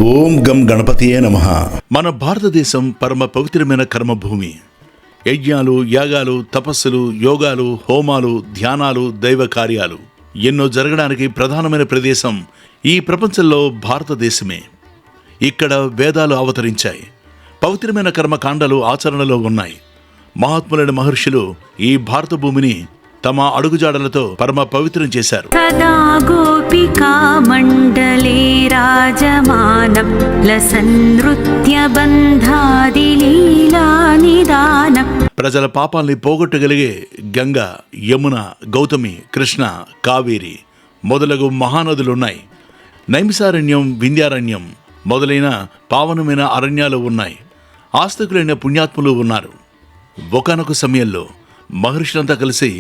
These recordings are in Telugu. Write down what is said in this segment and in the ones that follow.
ఓం గం గణపతియే నమః. మన భారతదేశం పరమ పవిత్రమైన కర్మభూమి. యజ్ఞాలు, యాగాలు, తపస్సులు, యోగాలు, హోమాలు, ధ్యానాలు, దైవ కార్యాలు ఎన్నో జరగడానికి ప్రధానమైన ప్రదేశం ఈ ప్రపంచంలో భారతదేశమే. ఇక్కడ వేదాలు అవతరించాయి. పవిత్రమైన కర్మకాండలు ఆచరణలో ఉన్నాయి. మహాత్ములైన మహర్షులు ఈ భారత భూమిని తమ అడుగుజాడలతో పరమ పవిత్రం చేశారు. సదా గోపికా మండలే రాజమానం లసనృత్య బంధాది లీలా నిదానం. ప్రజల పాపాల్ని పోగొట్టగలిగే గంగ, యమున, గౌతమి, కృష్ణ, కావేరి మొదలగు మహానదులున్నాయి. నైమిసారణ్యం, వింధ్యారణ్యం మొదలైన పావనమైన అరణ్యాలు ఉన్నాయి. ఆస్తికులైన పుణ్యాత్ములు ఉన్నారు. ఒకానొక సమయంలో మహర్షులంతా కలిసి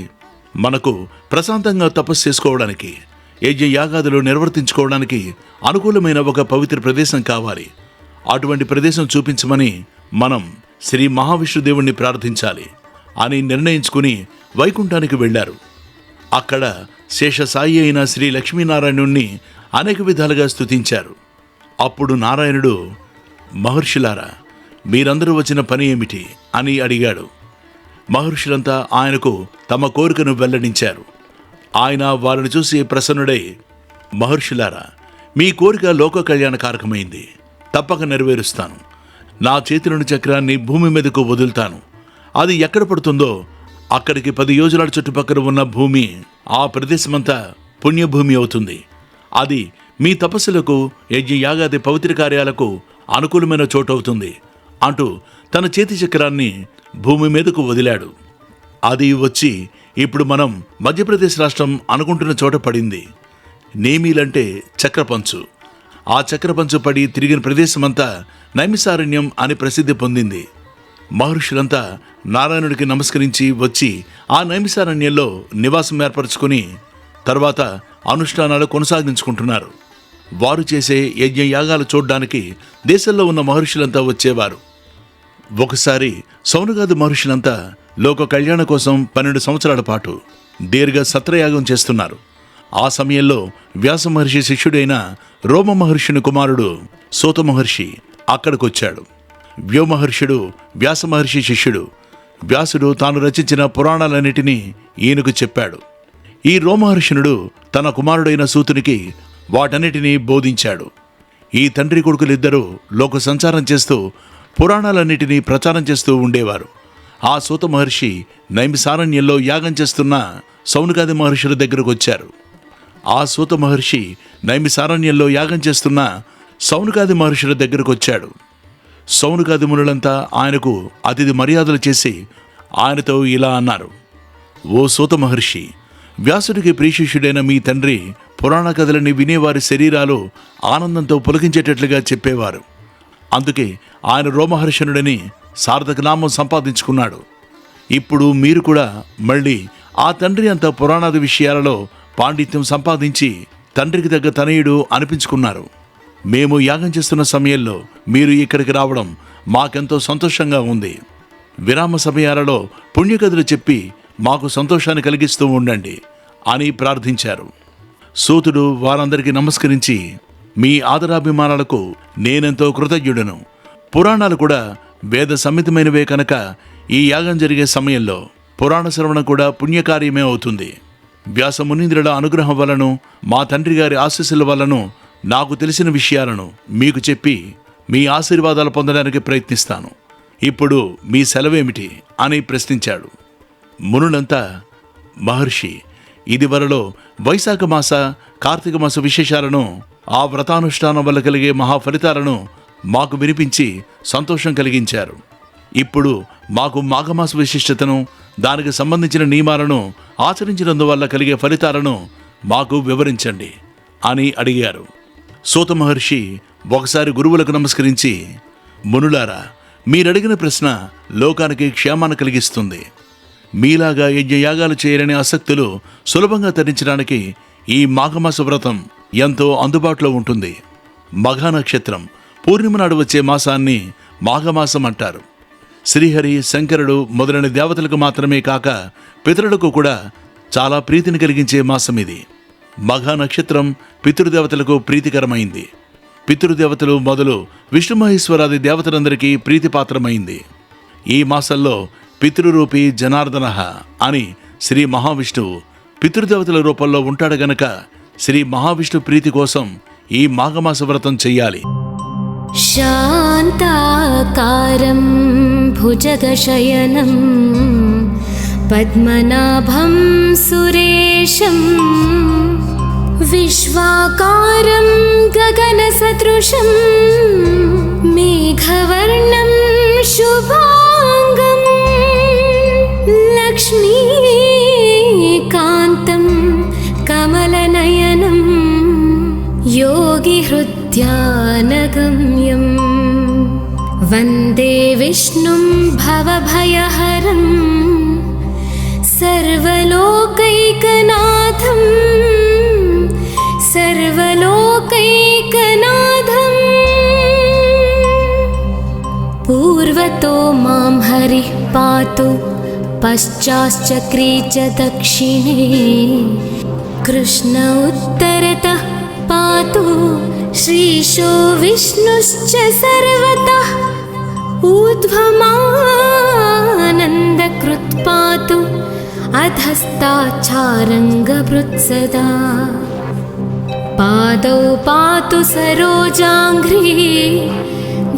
మనకు ప్రశాంతంగా తపస్సు చేసుకోవడానికి, యజ్ఞ యాగాదులు నిర్వర్తించుకోవడానికి అనుకూలమైన ఒక పవిత్ర ప్రదేశం కావాలి. అటువంటి ప్రదేశం చూపించమని మనం శ్రీ మహావిష్ణుదేవుణ్ణి ప్రార్థించాలి అని నిర్ణయించుకుని వైకుంఠానికి వెళ్ళారు. అక్కడ శేషసాయి అయిన శ్రీ లక్ష్మీనారాయణుణ్ణి అనేక విధాలుగా స్తుతించారు. అప్పుడు నారాయణుడు, మహర్షులారా, మీరందరూ వచ్చిన పని ఏమిటి అని అడిగాడు. మహర్షులంతా ఆయనకు తమ కోరికను వెల్లడించారు. ఆయన వారిని చూసి ప్రసన్నుడై, మహర్షులారా, మీ కోరిక లోక కళ్యాణకారకమైంది. తప్పక నెరవేరుస్తాను. నా చేతిలోని చక్రాన్ని భూమి మీదకు వదులుతాను. అది ఎక్కడ పడుతుందో అక్కడికి 10 యోజనాల చుట్టుపక్కల ఉన్న భూమి, ఆ ప్రదేశమంతా పుణ్యభూమి అవుతుంది. అది మీ తపస్సులకు, యజ్ఞ యాగాది పవిత్ర కార్యాలకు అనుకూలమైన చోటు అవుతుంది అంటూ తన చేతి చక్రాన్ని భూమి మీదకు వదిలాడు. అది వచ్చి ఇప్పుడు మనం మధ్యప్రదేశ్ రాష్ట్రం అనుకుంటున్న చోట పడింది. నేమీలంటే చక్రపంచు. ఆ చక్రపంచు పడి తిరిగిన ప్రదేశమంతా నైమిసారణ్యం అని ప్రసిద్ధి పొందింది. మహర్షులంతా నారాయణుడికి నమస్కరించి వచ్చి ఆ నైమిసారణ్యంలో నివాసం ఏర్పరచుకుని తర్వాత అనుష్ఠానాలు కొనసాగించుకుంటున్నారు. వారు చేసే యజ్ఞ యాగాలు చూడ్డానికి దేశంలో ఉన్న మహర్షులంతా వచ్చేవారు. ఒకసారి సౌనకాది మహర్షులంతా లోక కళ్యాణ కోసం 12 సంవత్సరాల పాటు దీర్ఘ సత్రయాగం చేస్తున్నారు. ఆ సమయంలో వ్యాస మహర్షి శిష్యుడైన రోమ మహర్షిని కుమారుడు సూత మహర్షి అక్కడికొచ్చాడు. వ్యోమహర్షుడు వ్యాస మహర్షి శిష్యుడు. వ్యాసుడు తాను రచించిన పురాణాలన్నిటినీ ఈయనకు చెప్పాడు. ఈ రోమహర్షణుడు తన కుమారుడైన సూతునికి వాటన్నిటినీ బోధించాడు. ఈ తండ్రి కొడుకులిద్దరూ లోక సంచారం చేస్తూ పురాణాలన్నిటినీ ప్రచారం చేస్తూ ఉండేవారు. ఆ సూత మహర్షి నైమిసారణ్యంలో యాగం చేస్తున్న సౌనకాది మహర్షుల దగ్గరకు వచ్చారు. ఆ సూత మహర్షి నైమిసారణ్యంలో యాగం చేస్తున్న సౌనకాది మహర్షుల దగ్గరకు వచ్చాడు. సౌనకాది మునులంతా ఆయనకు అతిథి మర్యాదలు చేసి ఆయనతో ఇలా అన్నారు: ఓ సూత మహర్షి, వ్యాసుడికి ప్రియశిష్యుడైన మీ తండ్రి పురాణ కథలని వినేవారి శరీరాలు ఆనందంతో పులకించేటట్లుగా చెప్పేవారు. అందుకే ఆయన రోమహర్షణుడని సార్థక నామం సంపాదించుకున్నాడు. ఇప్పుడు మీరు కూడా మళ్ళీ ఆ తండ్రి అంత పురాణాది విషయాలలో పాండిత్యం సంపాదించి తండ్రికి తగ్గ తనయుడు అనిపించుకున్నారు. మేము యాగం చేస్తున్న సమయంలో మీరు ఇక్కడికి రావడం మాకెంతో సంతోషంగా ఉంది. విరామ సమయాలలో పుణ్యకథలు చెప్పి మాకు సంతోషాన్ని కలిగిస్తూ ఉండండి అని ప్రార్థించారు. సూతుడు వారందరికీ నమస్కరించి, మీ ఆదరాభిమానాలకు నేనెంతో కృతజ్ఞుడను. పురాణాలు కూడా వేద సమ్మితమైనవే కనుక ఈ యాగం జరిగే సమయంలో పురాణ శ్రవణం కూడా పుణ్యకార్యమే అవుతుంది. వ్యాస మునీంద్రుల అనుగ్రహం వలను, మా తండ్రి గారి ఆశీస్సుల వలను నాకు తెలిసిన విషయాలను మీకు చెప్పి మీ ఆశీర్వాదాలు పొందడానికి ప్రయత్నిస్తాను. ఇప్పుడు మీ సెలవేమిటి అని ప్రశ్నించాడు. మునులంతా, మహర్షి, ఇదివరలో వైశాఖ మాస, కార్తీక మాస విశేషాలను, ఆ వ్రతానుష్ఠానం వల్ల కలిగే మహాఫలితాలను మాకు వినిపించి సంతోషం కలిగించారు. ఇప్పుడు మాకు మాఘమాస విశిష్టతను, దానికి సంబంధించిన నియమాలను ఆచరించినందువల్ల కలిగే ఫలితాలను మాకు వివరించండి అని అడిగారు. సూత మహర్షి ఒకసారి గురువులకు నమస్కరించి, మునులారా, మీరడిగిన ప్రశ్న లోకానికి క్షేమాన్ని కలిగిస్తుంది. మీలాగా యజ్ఞయాగాలు చేయరనే ఆసక్తులు సులభంగా తరించడానికి ఈ మాఘమాస వ్రతం ఎంతో అందుబాటులో ఉంటుంది. మఘ నక్షత్రం పూర్ణిమ నాడు వచ్చే మాసాన్ని మాఘమాసం అంటారు. శ్రీహరి, శంకరుడు మొదలైన దేవతలకు మాత్రమే కాక పితరులకు కూడా చాలా ప్రీతిని కలిగించే మాసం ఇది. మఘ నక్షత్రం పితృదేవతలకు ప్రీతికరమైంది. పితృదేవతలు మొదలు విష్ణు మహేశ్వరాది దేవతలందరికీ ప్రీతిపాత్రమైంది. ఈ మాసంలో పితృరూపి జనార్దన అని శ్రీ మహావిష్ణువు పితృదేవతల రూపంలో ఉంటాడు గనక శ్రీ మహావిష్ణు ప్రీతి కోసం ఈ మాఘమాస వ్రతం చెయ్యాలి. శాంతాకారం భుజగశయనం పద్మనాభం సురేశం విశ్వాకారం గగనసదృశం మేఘవర్ణం శుభాంగం లక్ష్మీకాంతం కమలనయనం योगिहृद्यानगम्यं वन्दे विष्णुं भवभयहरं सर्वलोकैकनाथं सर्वलोकैकनाथम् पूर्वतो मां हरिः पातु पश्चाश्चक्रे च दक्षिणे कृष्ण उत्तरतः पातु श्रीशो विष्णुश्च सर्वतः ऊर्ध्वमानन्दकृत् पातु अधस्ताच्छारङ्गभृत्सदा पादौ पातु सरोजाङ्घ्रि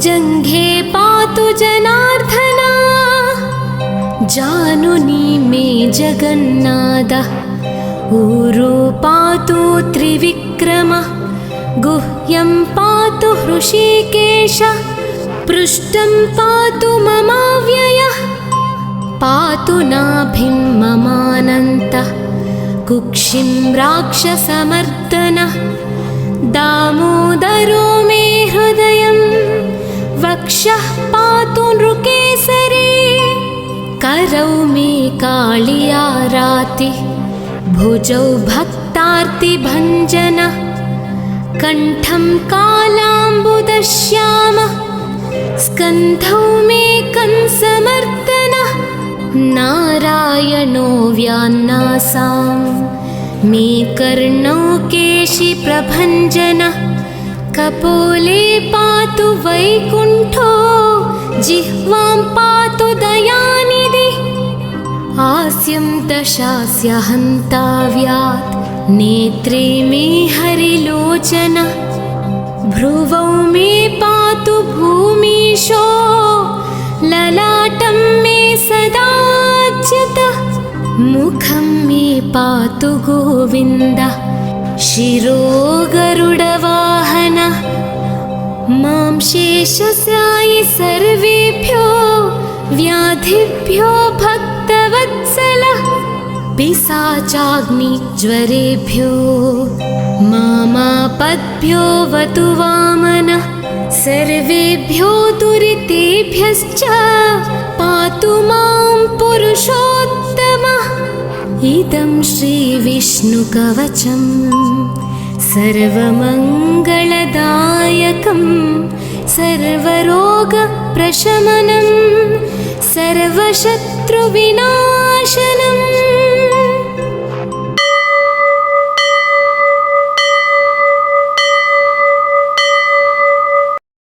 जङ्घे पातु जनार्दना जानुनी मे जगन्नाथः ऊरो पातु त्रिविक्रमः गुह्यं पातु हृषीकेश पृष्ठं पातु ममाव्ययः पातु नाभिं ममानन्तः कुक्षिं राक्षसमर्दनः दामोदरो मे हृदयं वक्षः पातु नृकेसरी करौ मे कालियारातिः भुजौ भक्तार्तिभञ्जनः कण्ठं कालाम्बुदश्यामः स्कन्धौ मे कंसमर्दनः नारायणो व्यान्नासां मे कर्णौ केशिप्रभञ्जनः कपोले पातु वैकुण्ठो जिह्वां पातु दयानिधिः हास्यं दशास्य हन्ताव्यात् नेत्रे मे हरिलोचनः भ्रुवौ मे पातु भूमीशो ललाटं मे सदाच्युतः मुखं मे पातु गोविन्दः शिरो गरुडवाहनः मां शेषसायि सर्वेभ्यो व्याधिभ्यो भक्तवत्सलः पिशाचाग्निज्वरेभ्यो मामापद्भ्यो वतु वामनः सर्वेभ्यो दुरितेभ्यश्च पातु मां पुरुषोत्तमः इदं श्रीविष्णुकवचं सर्वमङ्गलदायकं सर्वरोगप्रशमनं सर्वशत्रुविनाशनं